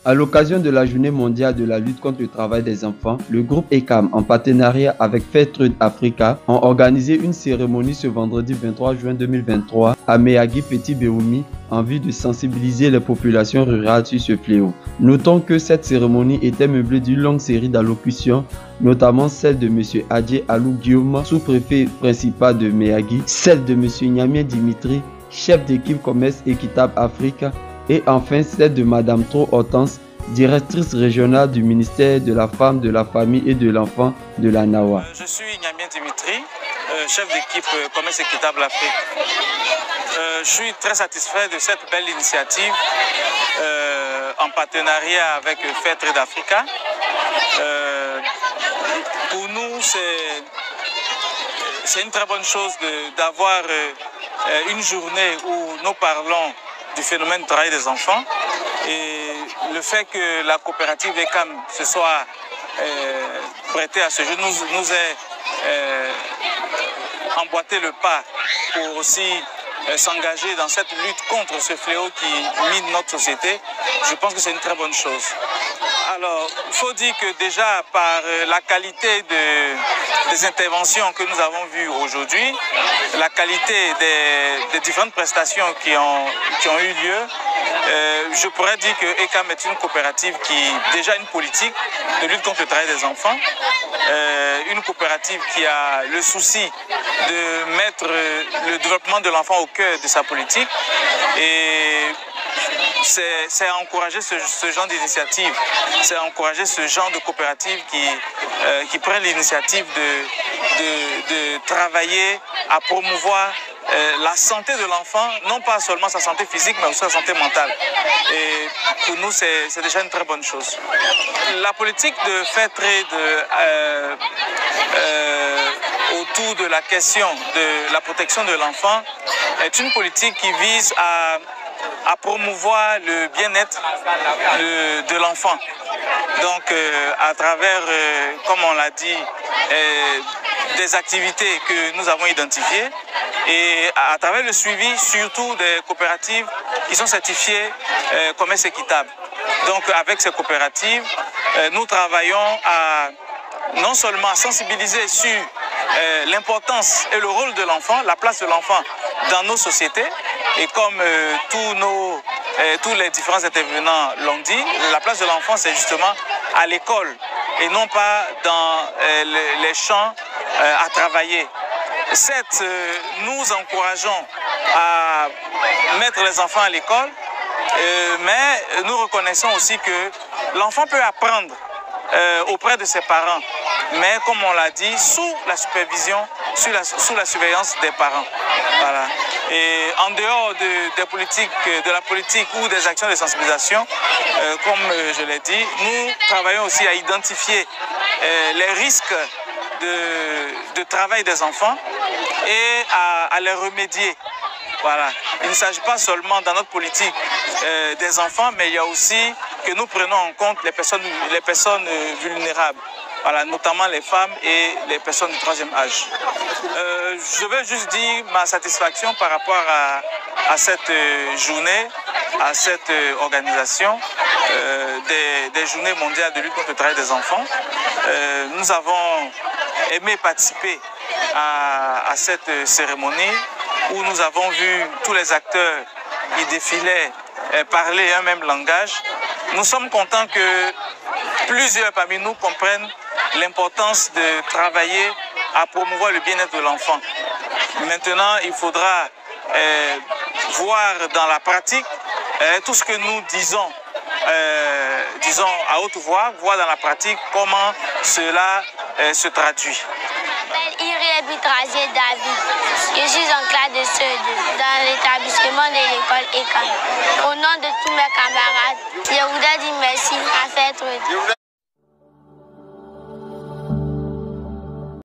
À l'occasion de la Journée mondiale de la lutte contre le travail des enfants, le groupe ECAM, en partenariat avec Fairtrade Africa, ont organisé une cérémonie ce vendredi 23 juin 2023 à Meyagi Petit Béoumi en vue de sensibiliser les populations rurales sur ce fléau. Notons que cette cérémonie était meublée d'une longue série d'allocutions, notamment celle de M. Adje Alou Guillaume, sous-préfet principal de Meyagi, celle de M. Nyamien Dimitri, chef d'équipe Commerce Équitable Afrique, et enfin celle de Mme Tro Hortense, directrice régionale du ministère de la Femme, de la Famille et de l'Enfant de la NAWA. Je suis Nyamien Dimitri, chef d'équipe Commerce Équitable Afrique. Je suis très satisfait de cette belle initiative en partenariat avec Fairtrade Africa. Pour nous, c'est une très bonne chose d'avoir une journée où nous parlons du phénomène du travail des enfants, et le fait que la coopérative ECAM se soit prêtée à ce jeu nous ait emboîté le pas pour aussi s'engager dans cette lutte contre ce fléau qui mine notre société. Je pense que c'est une très bonne chose. Alors, il faut dire que déjà par la qualité des interventions que nous avons vues aujourd'hui, la qualité des différentes prestations qui ont eu lieu, je pourrais dire que ECAM est une coopérative qui a déjà une politique de lutte contre le travail des enfants, une coopérative qui a le souci de mettre le développement de l'enfant au cœur de sa politique, et c'est à encourager ce genre d'initiative, c'est à encourager ce genre de coopérative qui prennent l'initiative de travailler à promouvoir la santé de l'enfant, non pas seulement sa santé physique, mais aussi sa santé mentale. Et pour nous, c'est déjà une très bonne chose. La politique de Fairtrade autour de la question de la protection de l'enfant est une politique qui vise à promouvoir le bien-être de l'enfant. Donc, à travers, comme on l'a dit, des activités que nous avons identifiées, et à travers le suivi surtout des coopératives qui sont certifiées commerce équitable. Donc, avec ces coopératives, nous travaillons à non seulement à sensibiliser sur l'importance et le rôle de l'enfant, la place de l'enfant dans nos sociétés, et comme tous les différents intervenants l'ont dit, la place de l'enfant, c'est justement à l'école et non pas dans les champs à travailler. Certes, nous encourageons à mettre les enfants à l'école, mais nous reconnaissons aussi que l'enfant peut apprendre auprès de ses parents, mais comme on l'a dit, sous la supervision, sous la surveillance des parents. Voilà. Et en dehors de la politique ou des actions de sensibilisation, comme je l'ai dit, nous travaillons aussi à identifier les risques de travail des enfants et à les remédier. Voilà. Il ne s'agit pas seulement dans notre politique des enfants, mais il y a aussi que nous prenons en compte les personnes vulnérables, voilà, notamment les femmes et les personnes du troisième âge. Je veux juste dire ma satisfaction par rapport à cette journée, à cette organisation des Journées mondiales de lutte contre le travail des enfants. Nous avons aimé participer à cette cérémonie où nous avons vu tous les acteurs qui défilaient parler un même langage. Nous sommes contents que plusieurs parmi nous comprennent l'importance de travailler à promouvoir le bien-être de l'enfant. Maintenant, il faudra voir dans la pratique tout ce que nous disons à haute voix, voir dans la pratique comment cela se traduit. Je m'appelle Irie David. Je suis en classe de CE2 dans l'établissement de l'école ECAM. Au nom de tous mes camarades, je voudrais dire merci à Fairtrade